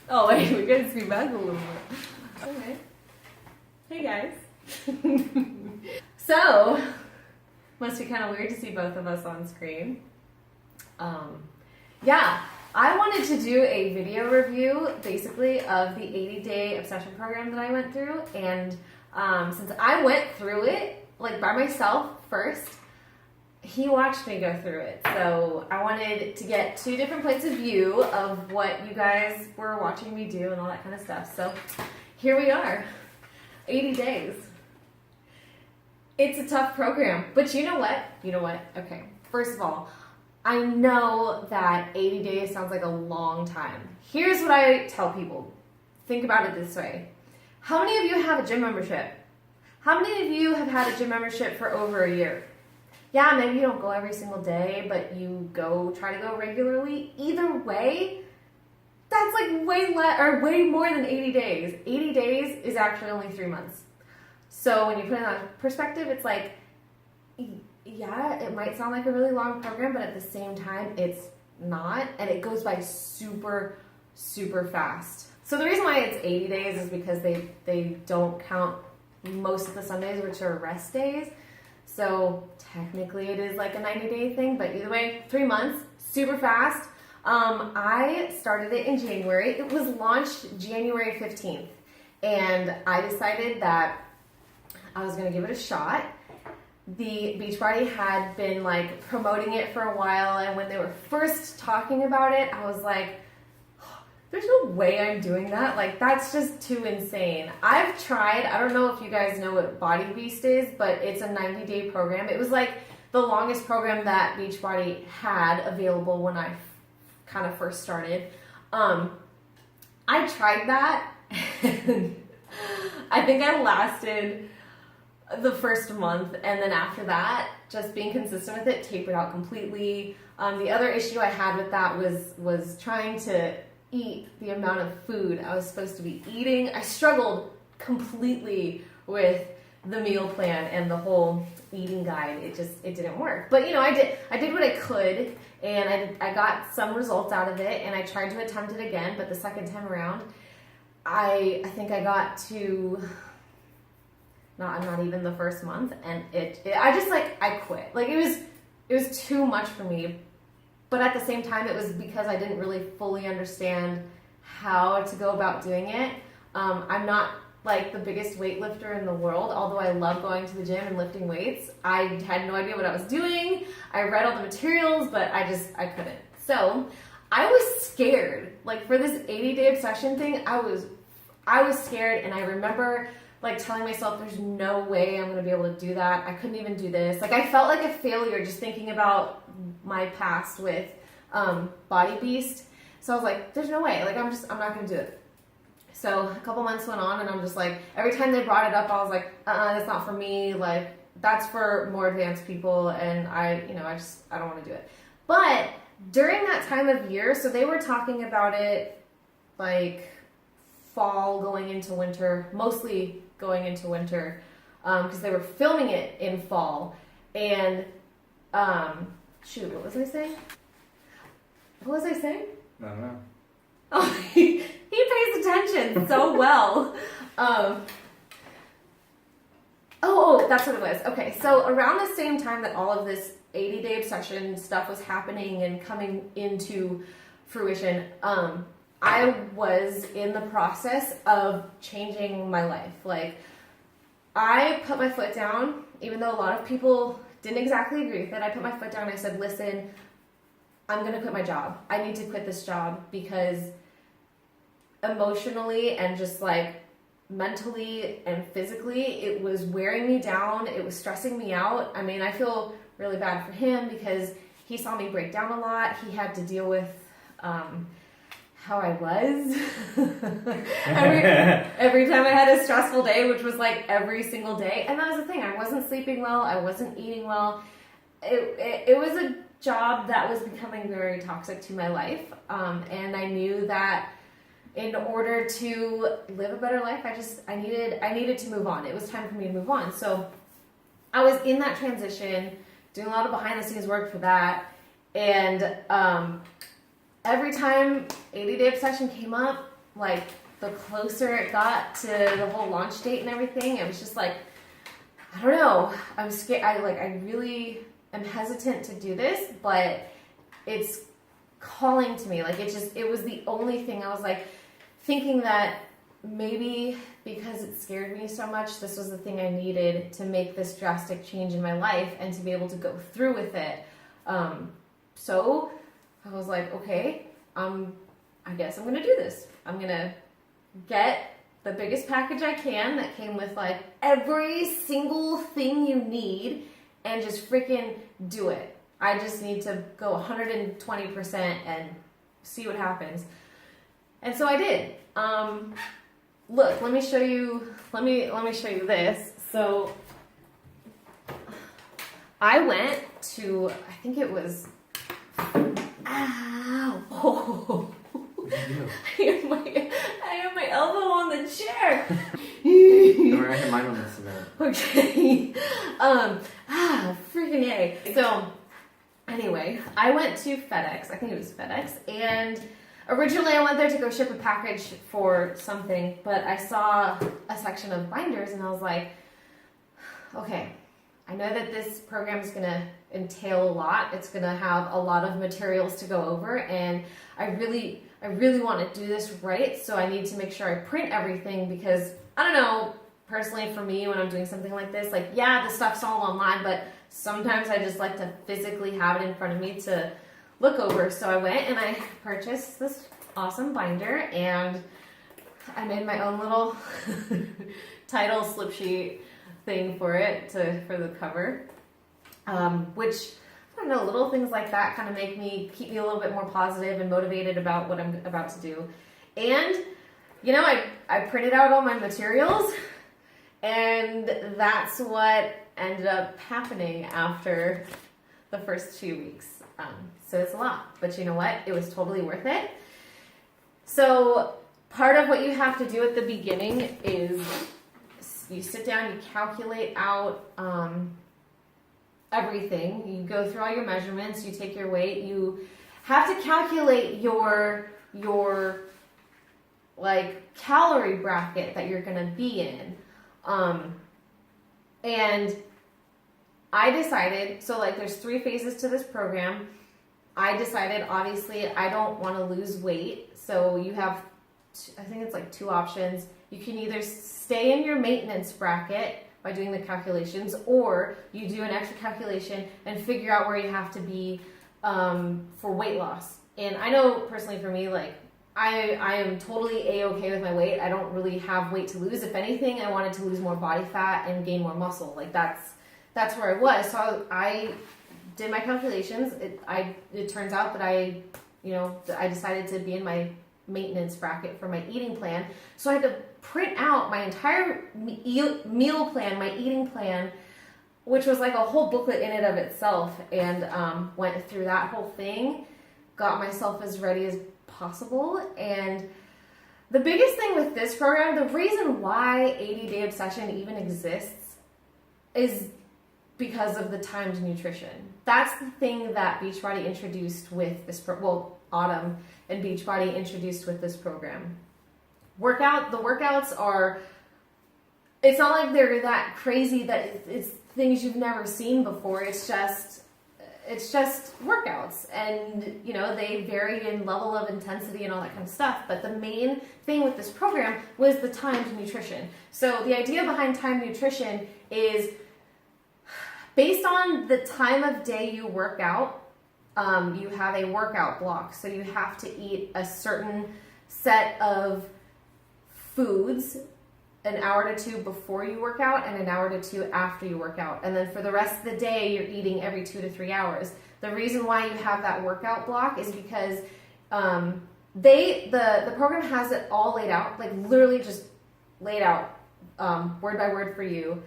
Oh wait, we gotta scream back a little bit. Okay. Hey guys. So, must be kind of weird to see both of us on screen. Yeah, I wanted to do a video review, basically, of the 80-day obsession program that I went through. And since I went through it, like by myself first, he watched me go through it. So I wanted to get two different points of view of what you guys were watching me do and all that kind of stuff. So here we are, 80 days. It's a tough program, but you know what? Okay, first of all, I know that 80 days sounds like a long time. Here's what I tell people. Think about it this way. How many of you have a gym membership? How many of you have had a gym membership for over a year? Yeah, maybe you don't go every single day, but you try to go regularly. Either way, that's like way more than 80 days. 80 days is actually only 3 months. So when you put it in that perspective, it's like, yeah, it might sound like a really long program, but at the same time, it's not. And it goes by super, super fast. So the reason why it's 80 days is because they don't count most of the Sundays, which are rest days. So technically it is like a 90-day thing, but either way, 3 months, super fast. I started it in January. It was launched January 15th. And I decided that I was going to give it a shot. The Beachbody had been like promoting it for a while, and when they were first talking about it, I was like, there's no way I'm doing that. Like, that's just too insane. I've tried, I don't know if you guys know what Body Beast is, but it's a 90-day program. It was like the longest program that Beachbody had available when I kind of first started. I tried that, and I think I lasted the first month, and then after that, just being consistent with it, tapered out completely. The other issue I had with that was trying to eat the amount of food I was supposed to be eating. I struggled completely with the meal plan and the whole eating guide. It didn't work. But I did what I could, and I got some results out of it, and I tried to attempt it again, but the second time around, I think I got to not even the first month, and I quit. Like, it was too much for me. But at the same time, it was because I didn't really fully understand how to go about doing it. I'm not like the biggest weightlifter in the world, although I love going to the gym and lifting weights. I had no idea what I was doing. I read all the materials, but I couldn't. So I was scared. Like, for this 80-day obsession thing, I was scared, and I remember like telling myself, there's no way I'm going to be able to do that. I couldn't even do this. Like, I felt like a failure just thinking about my past with Body Beast. So I was like, there's no way. Like, I'm not going to do it. So a couple months went on, and I'm just like, every time they brought it up, I was like, that's not for me. Like, that's for more advanced people, and I don't want to do it. But during that time of year, so they were talking about it like fall going into winter, mostly going into winter, because they were filming it in fall. And what was I saying? I don't know. Oh, he pays attention so well. That's what it was. Okay, so around the same time that all of this 80-day obsession stuff was happening and coming into fruition, I was in the process of changing my life. Like, I put my foot down, even though a lot of people didn't exactly agree with it. I put my foot down and I said, listen, I'm going to quit my job. I need to quit this job because emotionally and just like mentally and physically, it was wearing me down. It was stressing me out. I mean, I feel really bad for him because he saw me break down a lot. He had to deal with how I was. every time I had a stressful day, which was like every single day. And that was the thing. I wasn't sleeping well. I wasn't eating well. It was a job that was becoming very toxic to my life. And I knew that in order to live a better life, I needed to move on. It was time for me to move on. So I was in that transition, doing a lot of behind the scenes work for that. And every time 80-day obsession came up, like, the closer it got to the whole launch date and everything, it was just like, I don't know. I'm scared. I really am hesitant to do this, but it's calling to me. Like, it was the only thing. I was like thinking that maybe because it scared me so much, this was the thing I needed to make this drastic change in my life and to be able to go through with it. So I was like, okay, I guess I'm going to do this. I'm going to get the biggest package I can that came with like every single thing you need and just freaking do it. I just need to go 120% and see what happens. And so I did. Look, let me show you this. So I went to, I think it was, ow, oh. I have my elbow on the chair. Don't worry, I had mine on the cement. Okay. Freaking yay. So, anyway, I went to FedEx. I think it was FedEx. And originally I went there to go ship a package for something, but I saw a section of binders and I was like, okay, I know that this program is going to entail a lot. It's going to have a lot of materials to go over, and I really want to do this right, so I need to make sure I print everything because, I don't know, personally for me when I'm doing something like this, like, yeah, the stuff's all online, but sometimes I just like to physically have it in front of me to look over. So I went and I purchased this awesome binder, and I made my own little title slip sheet thing for it for the cover, which, I don't know, little things like that kind of keep me a little bit more positive and motivated about what I'm about to do. And, you know, I printed out all my materials, and that's what ended up happening after the first 2 weeks. So it's a lot, but you know what? It was totally worth it. So part of what you have to do at the beginning is you sit down, you calculate out everything. You go through all your measurements, you take your weight, you have to calculate your like calorie bracket that you're going to be in. And I decided, so like there's 3 phases to this program. I decided, obviously, I don't want to lose weight. So you have, I think it's like 2 options. You can either stay in your maintenance bracket by doing the calculations, or you do an extra calculation and figure out where you have to be for weight loss. And I know personally for me, like, I am totally A-okay with my weight. I don't really have weight to lose. If anything, I wanted to lose more body fat and gain more muscle. Like, that's where I was. So I did my calculations. It turns out that I decided to be in my maintenance bracket for my eating plan. So I had to print out my entire meal plan, my eating plan, which was like a whole booklet in and of itself, and went through that whole thing, got myself as ready as possible. And the biggest thing with this program, the reason why 80-Day Obsession even exists is because of the timed nutrition. That's the thing that Beachbody introduced with this, Autumn and Beachbody introduced with this program. The workouts are, it's not like they're that crazy that it's things you've never seen before. It's just workouts, and you know, they vary in level of intensity and all that kind of stuff. But the main thing with this program was the timed nutrition. So the idea behind timed nutrition is based on the time of day you work out. You have a workout block, so you have to eat a certain set of foods an hour to 2 before you work out and an hour to 2 after you work out. And then for the rest of the day, you're eating every 2 to 3 hours. The reason why you have that workout block is because the program has it all laid out, like literally just laid out word by word for you,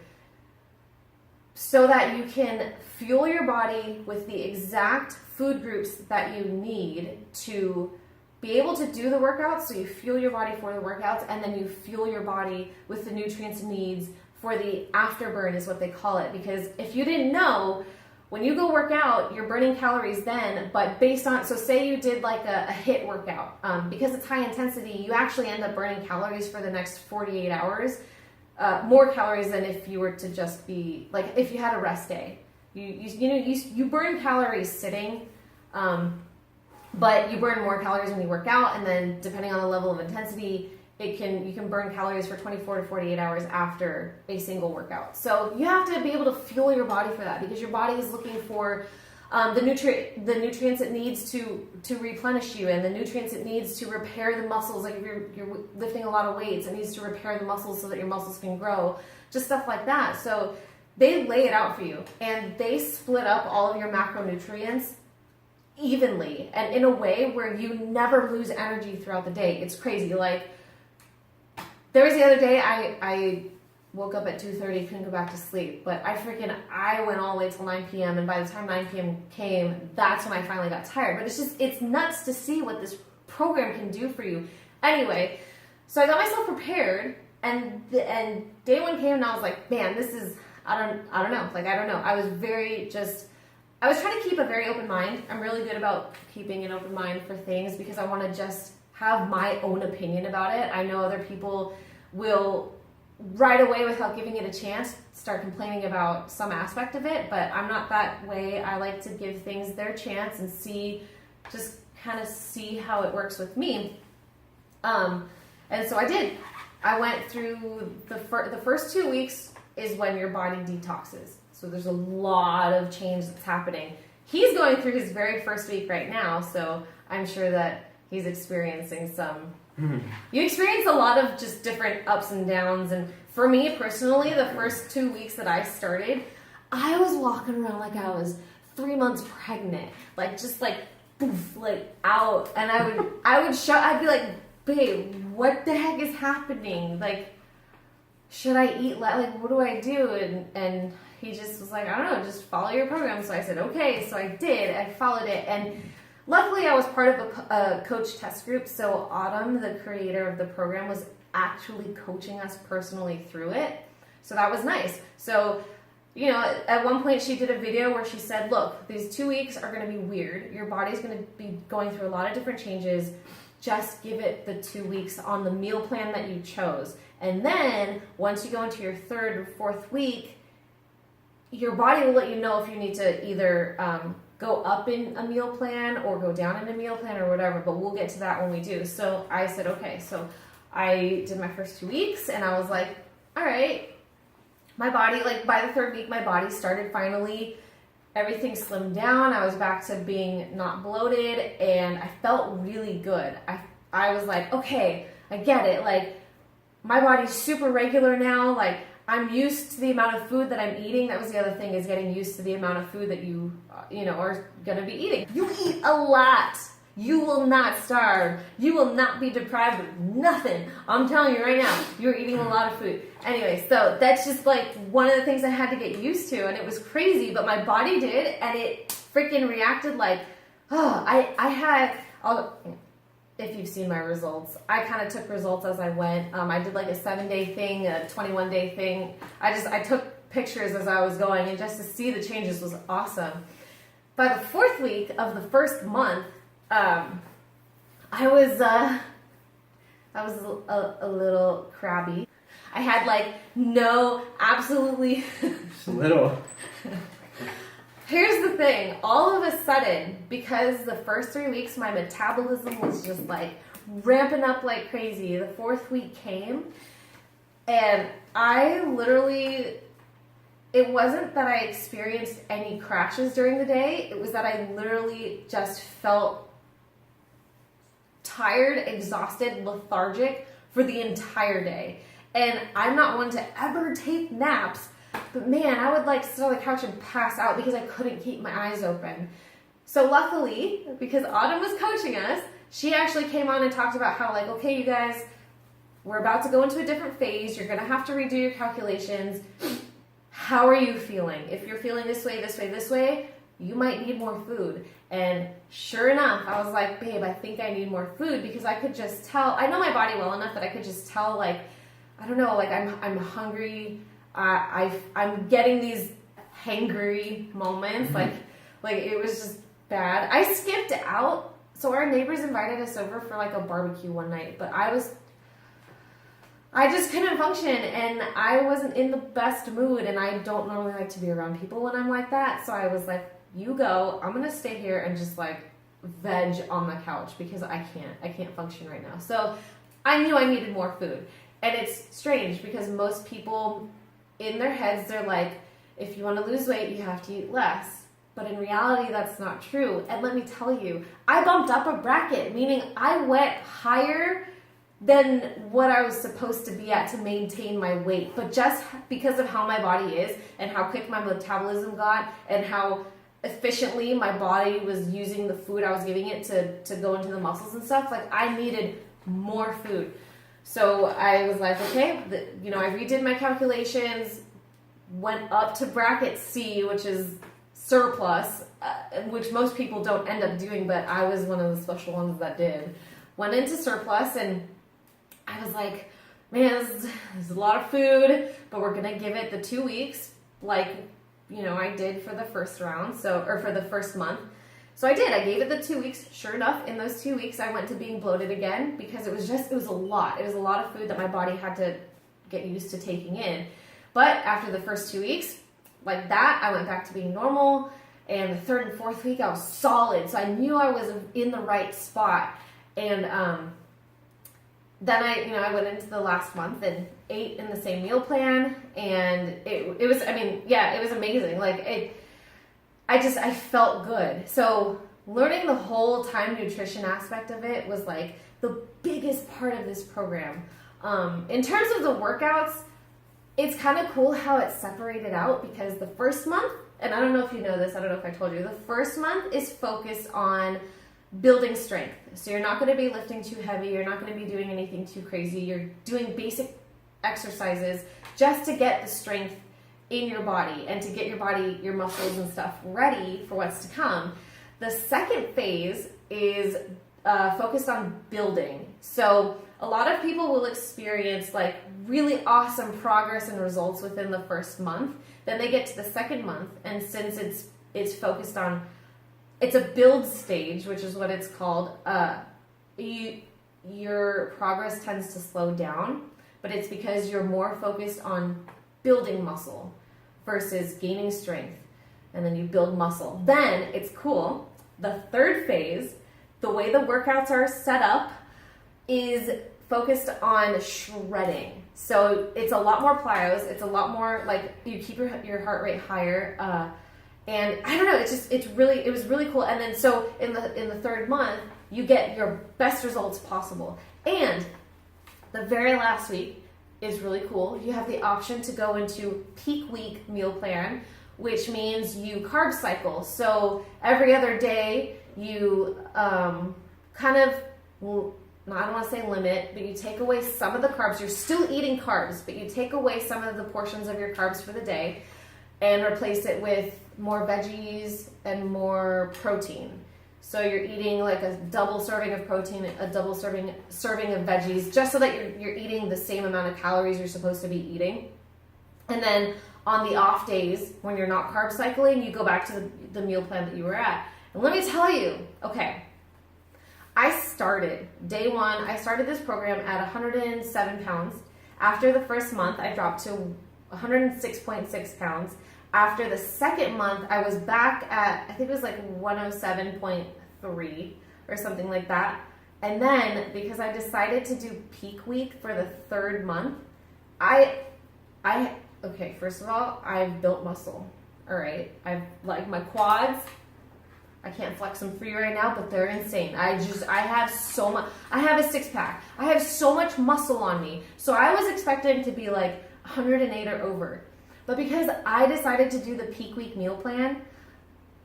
so that you can fuel your body with the exact food groups that you need to be able to do the workouts. So you fuel your body for the workouts, and then you fuel your body with the nutrients it needs for the afterburn, is what they call it. Because if you didn't know, when you go work out, you're burning calories then, but based on, so say you did like a HIIT workout, because it's high intensity, you actually end up burning calories for the next 48 hours, more calories than if you were to just be, like if you had a rest day. You burn calories sitting, but you burn more calories when you work out, and then depending on the level of intensity, you can burn calories for 24 to 48 hours after a single workout. So you have to be able to fuel your body for that, because your body is looking for the nutrients it needs to replenish you, and the nutrients it needs to repair the muscles. Like if you're lifting a lot of weights, it needs to repair the muscles so that your muscles can grow, just stuff like that. So they lay it out for you, and they split up all of your macronutrients evenly and in a way where you never lose energy throughout the day. It's crazy. Like, there was the other day, I woke up at 2:30, couldn't go back to sleep, but I went all the way till 9 p.m. and by the time 9 p.m. came, that's when I finally got tired. But it's nuts to see what this program can do for you. Anyway, so I got myself prepared, and day one came, and I was like, man, this is, I don't know. Like, I don't know. I was trying to keep a very open mind. I'm really good about keeping an open mind for things because I want to just have my own opinion about it. I know other people will right away, without giving it a chance, start complaining about some aspect of it, but I'm not that way. I like to give things their chance and just kind of see how it works with me. And so I did. I went through the first 2 weeks is when your body detoxes. So there's a lot of change that's happening. He's going through his very first week right now, so I'm sure that he's experiencing some. You experience a lot of just different ups and downs, and for me personally, the first 2 weeks that I started, I was walking around like I was 3 months pregnant, like just like poof, like out, and I'd be like, babe, what the heck is happening? Like, should I eat like what do I do? And he just was like, I don't know, just follow your program. So I said, okay. So I did. I followed it, and luckily, I was part of a coach test group, so Autumn, the creator of the program, was actually coaching us personally through it, so that was nice. So, at one point she did a video where she said, look, these 2 weeks are going to be weird. Your body's going to be going through a lot of different changes. Just give it the 2 weeks on the meal plan that you chose. And then, once you go into your third or fourth week, your body will let you know if you need to either go up in a meal plan or go down in a meal plan or whatever, but we'll get to that when we do. So I said, okay. So I did my first 2 weeks, and I was like, all right. My body, like by the third week, my body started finally, everything slimmed down. I was back to being not bloated, and I felt really good. I was like, okay, I get it. Like, my body's super regular now. Like, I'm used to the amount of food that I'm eating. That was the other thing, is getting used to the amount of food that you are going to be eating. You eat a lot. You will not starve. You will not be deprived of nothing. I'm telling you right now, you're eating a lot of food. Anyway, so that's just like one of the things I had to get used to, and it was crazy, but my body did, and it freaking reacted like, if you've seen my results, I kind of took results as I went. I did like a 7-day thing, a 21-day thing. I took pictures as I was going, and just to see the changes was awesome. By the fourth week of the first month, I was a little crabby. I had like absolutely. Just a little. Here's the thing, all of a sudden, because the first 3 weeks my metabolism was just like ramping up like crazy, the fourth week came, and I literally, it wasn't that I experienced any crashes during the day, it was that I literally just felt tired, exhausted, lethargic for the entire day. And I'm not one to ever take naps, but man, I would like sit on the couch and pass out because I couldn't keep my eyes open. So luckily, because Autumn was coaching us, she actually came on and talked about how like, okay, you guys, we're about to go into a different phase. You're going to have to redo your calculations. How are you feeling? If you're feeling this way, this way, this way, you might need more food. And sure enough, I was like, babe, I think I need more food, because I could just tell, I know my body well enough that I could just tell, like, I don't know, like I'm hungry. I'm getting these hangry moments. Like it was just bad. I skipped out. So our neighbors invited us over for like a barbecue one night, but I just couldn't function, and I wasn't in the best mood, and I don't normally like to be around people when I'm like that. So I was like, you go, I'm gonna stay here and just like veg on the couch because I can't function right now. So I knew I needed more food. And it's strange because most people in their heads, they're like, if you want to lose weight, you have to eat less. But in reality, that's not true. And let me tell you, I bumped up a bracket, meaning I went higher than what I was supposed to be at to maintain my weight. But just because of how my body is and how quick my metabolism got and how efficiently my body was using the food I was giving it to go into the muscles and stuff, like I needed more food. So I was like, okay, I redid my calculations, went up to bracket C, which is surplus, which most people don't end up doing, but I was one of the special ones that did. Went into surplus, and I was like, man, this is a lot of food, but we're going to give it the 2 weeks, like, I did for the first round, or for the first month. So I did. I gave it the 2 weeks. Sure enough, in those 2 weeks, I went to being bloated again because it was a lot. It was a lot of food that my body had to get used to taking in. But after the first 2 weeks, like that, I went back to being normal. And the third and fourth week, I was solid. So I knew I was in the right spot. And then I went into the last month and ate in the same meal plan. And it was amazing. Like I felt good. So learning the whole time nutrition aspect of it was like the biggest part of this program. In terms of the workouts, it's kind of cool how it's separated out because the first month, and I don't know if you know this, I don't know if I told you, the first month is focused on building strength. So you're not going to be lifting too heavy, you're not going to be doing anything too crazy, you're doing basic exercises just to get the strength in your body and to get your body, your muscles and stuff ready for what's to come. The second phase is focused on building. So a lot of people will experience like really awesome progress and results within the first month. Then they get to the second month, and since it's focused on, it's a build stage, which is what it's called, your progress tends to slow down, but it's because you're more focused on building muscle versus gaining strength, and then you build muscle. Then it's cool. The third phase, the way the workouts are set up, is focused on shredding. So it's a lot more plyos. It's a lot more like you keep your heart rate higher. And I don't know. It was really cool. And then so in the third month, you get your best results possible. And the very last week is really cool. You have the option to go into peak week meal plan, which means you carb cycle. So every other day you I don't want to say limit, but you take away some of the carbs. You're still eating carbs, but you take away some of the portions of your carbs for the day and replace it with more veggies and more protein. So you're eating like a double serving of protein, a double serving of veggies, just so that you're eating the same amount of calories you're supposed to be eating. And then on the off days, when you're not carb cycling, you go back to the meal plan that you were at. And let me tell you, okay, day one, I started this program at 107 pounds. After the first month, I dropped to 106.6 pounds. After the second month, I was back at, I think it was like 107.3 or something like that. And then, because I decided to do peak week for the third month, okay, first of all, I've built muscle. All right. I've, like, my quads, I can't flex them for you right now, but they're insane. I have so much, I have a six pack. I have so much muscle on me. So I was expecting to be like 108 or over. But because I decided to do the peak week meal plan,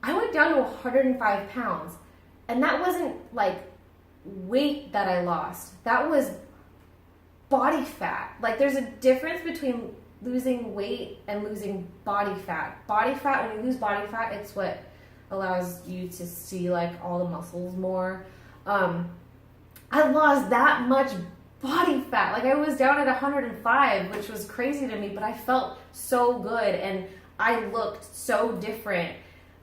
I went down to 105 pounds. And that wasn't like weight that I lost. That was body fat. Like, there's a difference between losing weight and losing body fat. Body fat, when you lose body fat, it's what allows you to see like all the muscles more. I lost that much body fat. Like, I was down at 105, which was crazy to me, but I felt so good. And I looked so different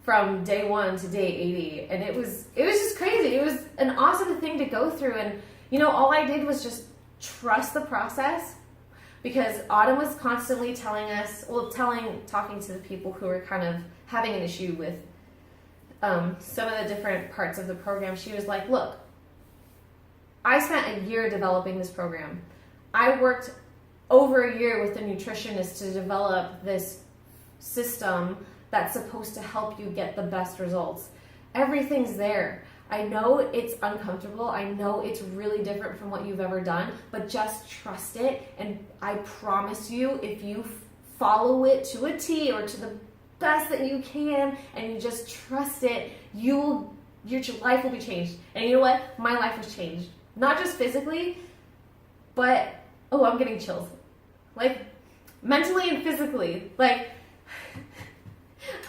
from day 1 to day 80, and it was just crazy. It was an awesome thing to go through, and all I did was just trust the process, because Autumn was constantly talking to the people who were kind of having an issue with some of the different parts of the program. She was like, look, I spent a year developing this program. I worked over a year with a nutritionist to develop this system that's supposed to help you get the best results. Everything's there. I know it's uncomfortable. I know it's really different from what you've ever done, but just trust it. And I promise you, if you follow it to a T or to the best that you can, and you just trust it, your life will be changed. And you know what? My life was changed. Not just physically, but, I'm getting chills. Like, mentally and physically. Like,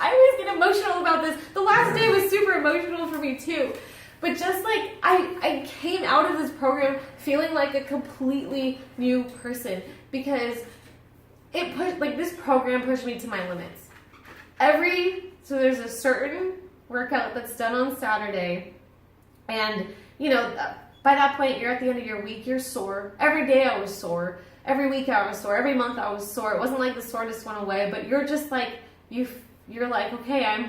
I always get emotional about this. The last day was super emotional for me too. But just like, I came out of this program feeling like a completely new person, because this program pushed me to my limits. So there's a certain workout that's done on Saturday, and by that point you're at the end of your week, you're sore. Every day I was sore. Every week I was sore. Every month I was sore. It wasn't like the soreness went away, but you're just like, you're like, okay,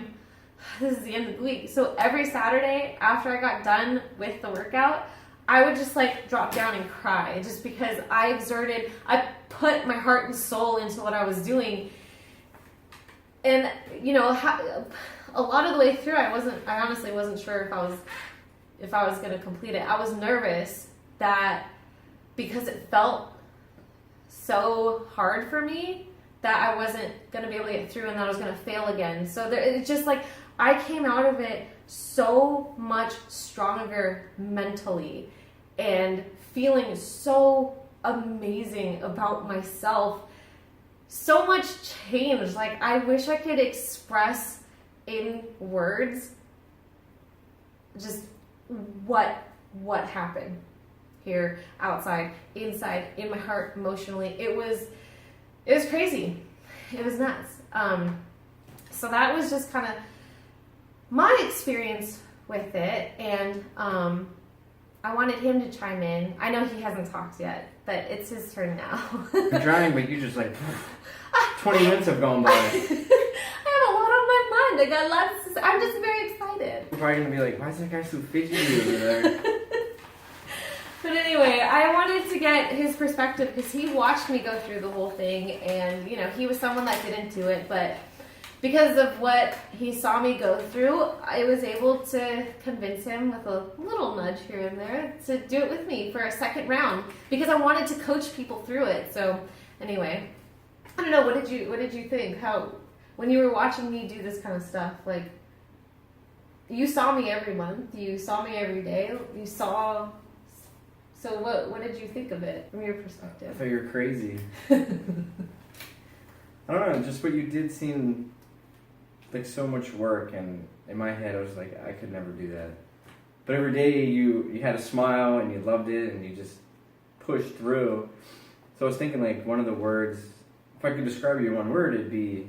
this is the end of the week. So every Saturday after I got done with the workout, I would just like drop down and cry, just because I put my heart and soul into what I was doing. And, a lot of the way through, I honestly wasn't sure if I was going to complete it. I was nervous that, because it felt so hard for me, that I wasn't going to be able to get through, and that I was going to fail again. So it's just like, I came out of it so much stronger mentally and feeling so amazing about myself. So much change. Like, I wish I could express in words just what happened here, outside, inside, in my heart, emotionally. It was crazy. It was nuts. So that was just kind of my experience with it, and I wanted him to chime in. I know he hasn't talked yet, but it's his turn now. You're trying, but you just 20 minutes have gone by. I have a lot on my mind. I got lots to say. I'm just very excited. You're probably going to be like, why is that guy so fidgety over there? But anyway, I wanted to get his perspective, because he watched me go through the whole thing, and he was someone that didn't do it, but because of what he saw me go through, I was able to convince him with a little nudge here and there to do it with me for a second round, because I wanted to coach people through it. So anyway, I don't know, what did you think? When you were watching me do this kind of stuff, like, you saw me every month, you saw me every day, so what did you think of it from your perspective? I thought you were crazy. I don't know, just what you did seemed like so much work, and in my head I was like, I could never do that. But every day you had a smile, and you loved it, and you just pushed through. So I was thinking, like, one of the words, if I could describe you in one word, it'd be,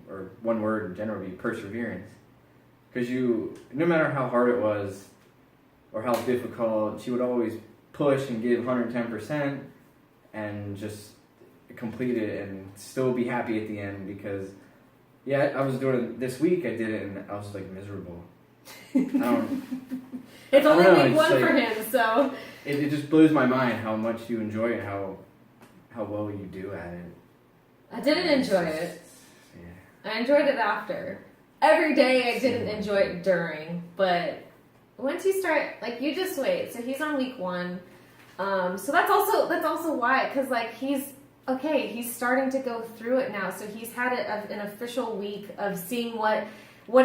or one word in general, would be perseverance. Because no matter how hard it was, or how difficult, she would always push and give 110%, and just complete it, and still be happy at the end, because I was doing it this week, I did it, and I was like miserable. It's only week 1 for him, so it just blows my mind how much you enjoy it, how well you do at it. I didn't enjoy it. Yeah. I enjoyed it after. Every day I didn't enjoy it during, but once you start, like, you just wait. So he's on week 1. So that's also why, because like he's starting to go through it now. So he's had an official week of seeing what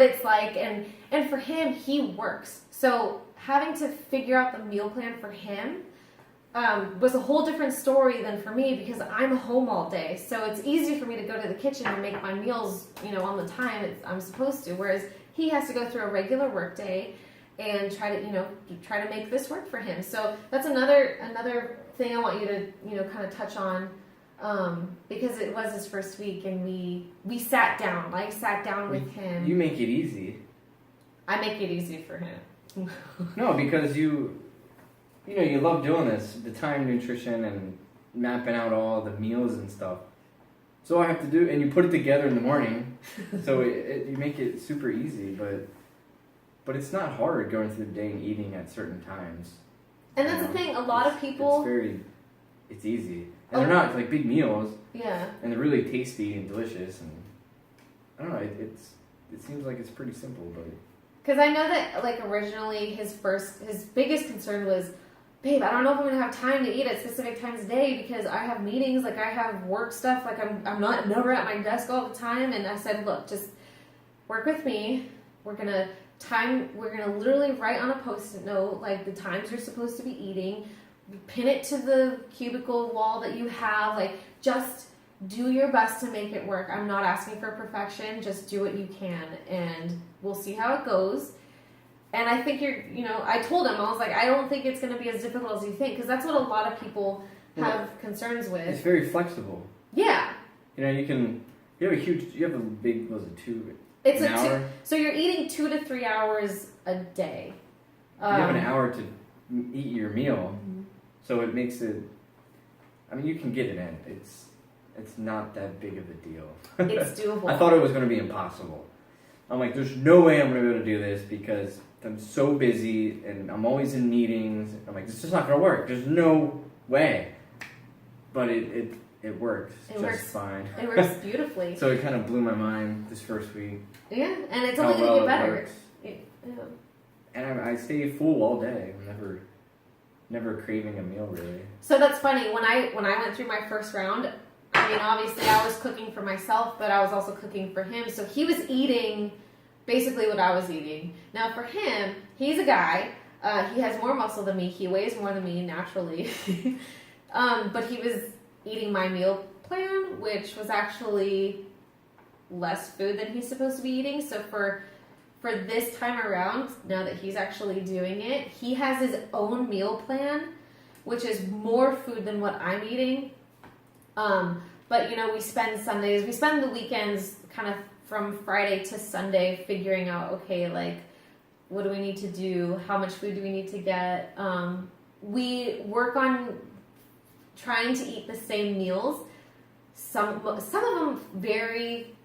it's like, and for him, he works. So having to figure out the meal plan for him was a whole different story than for me, because I'm home all day. So it's easy for me to go to the kitchen and make my meals, on the time I'm supposed to. Whereas he has to go through a regular work day and try to make this work for him. So that's another thing I want you to, kind of touch on because it was his first week, and we sat down. I sat down with him. You make it easy. I make it easy for him. No, because you love doing this, the time nutrition and mapping out all the meals and stuff. So I have to do, and you put it together in the morning, so you make it super easy, but it's not hard going through the day and eating at certain times. And that's the thing, a lot of people... It's easy. And they're not like big meals. Yeah. And they're really tasty and delicious, and I don't know, it seems like it's pretty simple, but... Because I know that, like, originally his biggest concern was, babe, I don't know if I'm going to have time to eat at specific times a day because I have meetings, like, I have work stuff, like, I'm never at my desk all the time. And I said, look, just work with me. We're going to literally write on a Post-it note, like, the times you're supposed to be eating, pin it to the cubicle wall that you have, like, just do your best to make it work. I'm not asking for perfection, just do what you can, and we'll see how it goes. And I think I told him, I was like, I don't think it's going to be as difficult as you think, because that's what a lot of people have concerns with. It's very flexible. Yeah. You have a big, was it 2 It's an hour? So you're eating 2 to 3 hours a day. You have an hour to eat your meal, so it makes it, I mean, you can get it in. It's not that big of a deal. It's doable. I thought it was going to be impossible. I'm like, there's no way I'm going to be able to do this because I'm so busy and I'm always in meetings. I'm like, this is not going to work. There's no way. But it works just fine. It works beautifully. So it kind of blew my mind this first week. Yeah, and it's only going to get better. Yeah. And I stay full all day. I'm never craving a meal, really. So that's funny. When I went through my first round, I mean, obviously I was cooking for myself, but I was also cooking for him. So he was eating basically what I was eating. Now for him, he's a guy. He has more muscle than me. He weighs more than me naturally. But he was eating my meal plan, which was actually less food than he's supposed to be eating. So for this time around, now that he's actually doing it, he has his own meal plan, which is more food than what I'm eating. But we spend the weekends kind of from Friday to Sunday figuring out, okay, like, what do we need to do? How much food do we need to get? We work on trying to eat the same meals. Some of them vary,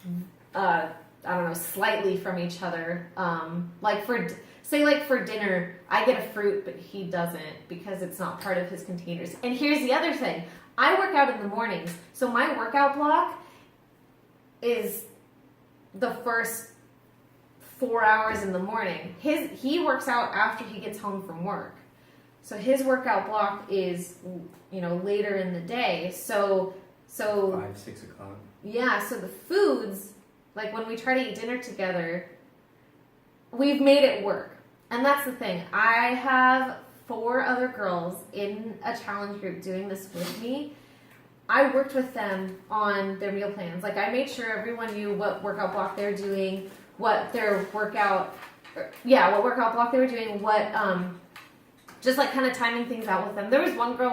slightly from each other. Like for dinner, I get a fruit, but he doesn't because it's not part of his containers. And here's the other thing. I work out in the mornings, so my workout block is the first 4 hours in the morning. He works out after he gets home from work. So his workout block is, later in the day. So 5, 6 o'clock. Yeah, so the foods, like when we try to eat dinner together, we've made it work. And that's the thing. I have 4 other girls in a challenge group doing this with me. I worked with them on their meal plans. Like, I made sure everyone knew what workout block they're doing, what workout block they were doing, just like kind of timing things out with them. There was one girl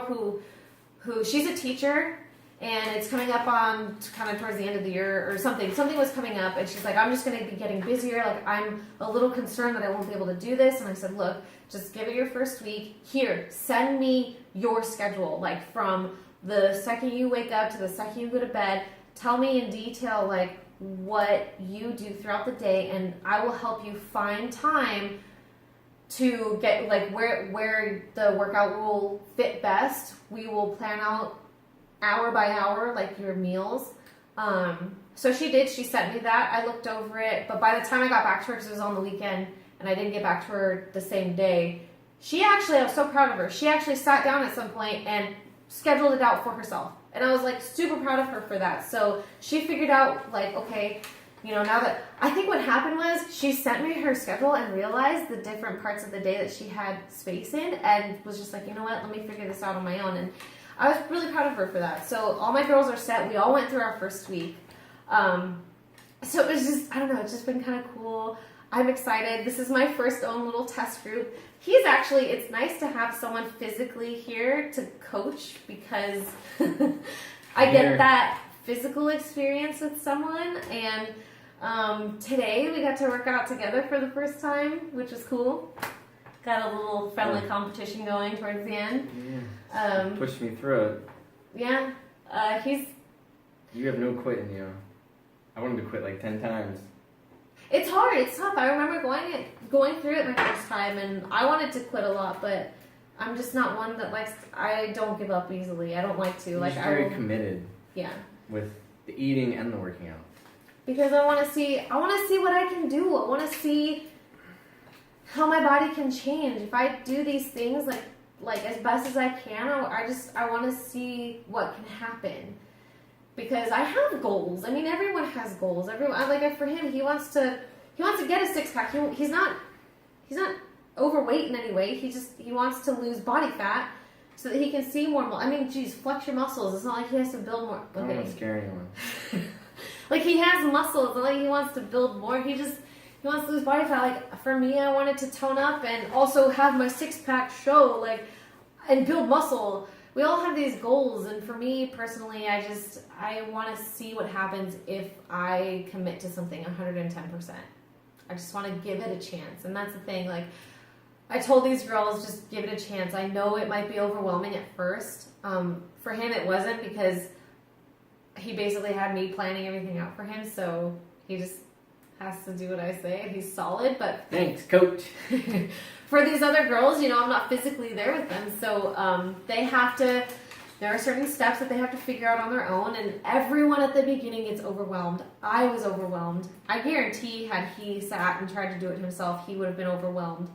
who she's a teacher, and it's coming up on kind of towards the end of the year or something. Something was coming up, and she's like, I'm just going to be getting busier. Like, I'm a little concerned that I won't be able to do this. And I said, look, just give it your first week. Here, send me your schedule. Like, from the second you wake up to the second you go to bed, tell me in detail, like, what you do throughout the day, and I will help you find time to get, like, where the workout will fit best. We will plan out hour by hour, like, your meals. So she did. She sent me that. I looked over it. But by the time I got back to her, because it was on the weekend, and I didn't get back to her the same day, I was so proud of her. She actually sat down at some point and scheduled it out for herself. And I was, like, super proud of her for that. So she figured out, like, okay, now that... I think what happened was she sent me her schedule and realized the different parts of the day that she had space in, and was just like, you know what, let me figure this out on my own. And I was really proud of her for that. So all my girls are set. We all went through our first week. So it was just, I don't know, it's just been kind of cool. I'm excited. This is my first own little test group. It's nice to have someone physically here to coach, because I get that physical experience with someone, and today we got to work out together for the first time, which was cool. Got a little friendly competition going towards the end. Yeah. Pushed me through it. Yeah. You have no quit in you. I wanted to quit like 10 times. It's hard. It's tough. I remember going through it my first time, and I wanted to quit a lot, but I'm just not one that likes. I don't give up easily. I don't like to. You're like just very committed. Yeah. With the eating and the working out. Because I want to see. I want to see what I can do. I want to see how my body can change if I do these things like as best as I can. I want to see what can happen. Because I have goals. I mean, everyone has goals. Everyone, like for him, he wants to get a 6-pack. He's not overweight in any way. He wants to lose body fat so that he can see more. I mean, geez, flex your muscles. It's not like he has to build more. Okay. I don't want to scare anyone. Like he has muscles. It's not like he wants to build more. He wants to lose body fat. Like for me, I wanted to tone up and also have my 6-pack show, and build muscle. We all have these goals, and for me personally, I want to see what happens if I commit to something 110%. I just want to give it a chance, and that's the thing. Like I told these girls, just give it a chance. I know it might be overwhelming at first. For him, it wasn't, because he basically had me planning everything out for him, so he just has to do what I say. He's solid, but thanks, coach. For these other girls, I'm not physically there with them, so they have to. There are certain steps that they have to figure out on their own, and everyone at the beginning gets overwhelmed. I was overwhelmed. I guarantee, had he sat and tried to do it himself, he would have been overwhelmed.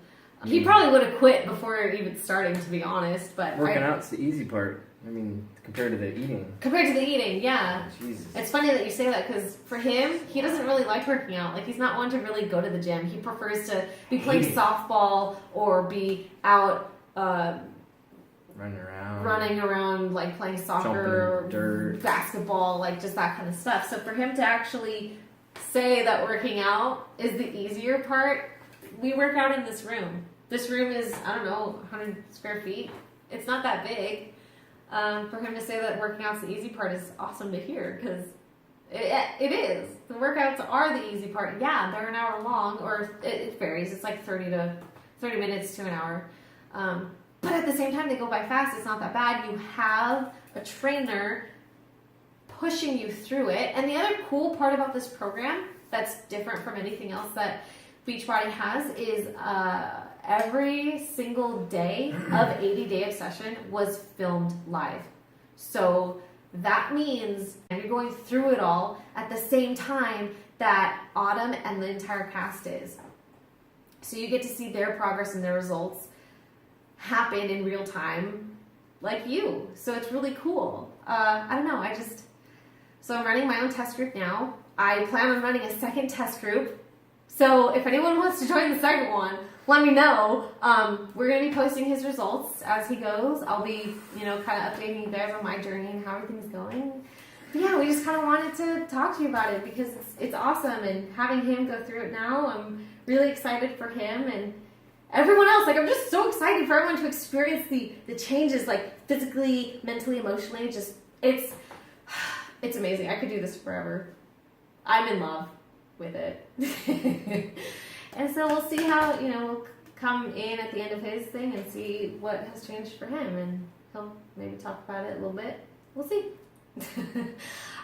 He probably would have quit before even starting, to be honest. But working out's the easy part. I mean, compared to the eating. Compared to the eating, yeah. Jesus. It's funny that you say that, because for him, he doesn't really like working out. Like, he's not one to really go to the gym. He prefers to be playing softball or be out running around, like playing soccer, dirt, basketball, like just that kind of stuff. So for him to actually say that working out is the easier part, we work out in this room. This room is, I don't know, 100 square feet. It's not that big. For him to say that working out's the easy part is awesome to hear, because it is. The workouts are the easy part. Yeah, they're an hour long, or it varies. It's like 30 minutes to an hour. But at the same time, they go by fast. It's not that bad. You have a trainer pushing you through it. And the other cool part about this program that's different from anything else that Beachbody has is every single day of 80 Day Obsession was filmed live. So that means you're going through it all at the same time that Autumn and the entire cast is. So you get to see their progress and their results happen in real time like you. So it's really cool. I don't know, so I'm running my own test group now. I plan on running a second test group. So if anyone wants to join the second one, let me know. We're going to be posting his results as he goes. I'll be, kind of updating you guys on my journey and how everything's going. But yeah, we just kind of wanted to talk to you about it because it's awesome. And having him go through it now, I'm really excited for him and everyone else. Like, I'm just so excited for everyone to experience the changes, like physically, mentally, emotionally. Just, it's amazing. I could do this forever. I'm in love with it. And so we'll see how, we'll come in at the end of his thing and see what has changed for him. And he'll maybe talk about it a little bit. We'll see.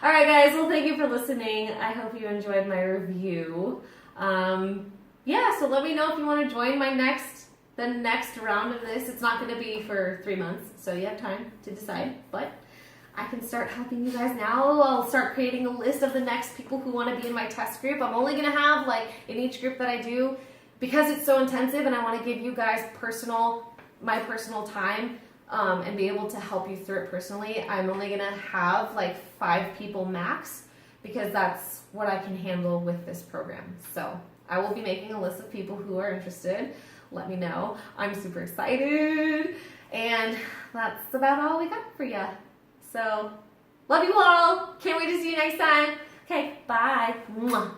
All right, guys. Well, thank you for listening. I hope you enjoyed my review. So let me know if you want to join the next round of this. It's not going to be for 3 months, so you have time to decide. But I can start helping you guys now. I'll start creating a list of the next people who want to be in my test group. I'm only going to have, in each group that I do, because it's so intensive and I want to give you guys my personal time and be able to help you through it personally, I'm only going to have 5 people max, because that's what I can handle with this program. So I will be making a list of people who are interested. Let me know. I'm super excited. And that's about all we got for you. So, love you all. Can't wait to see you next time. Okay, bye. Mwah.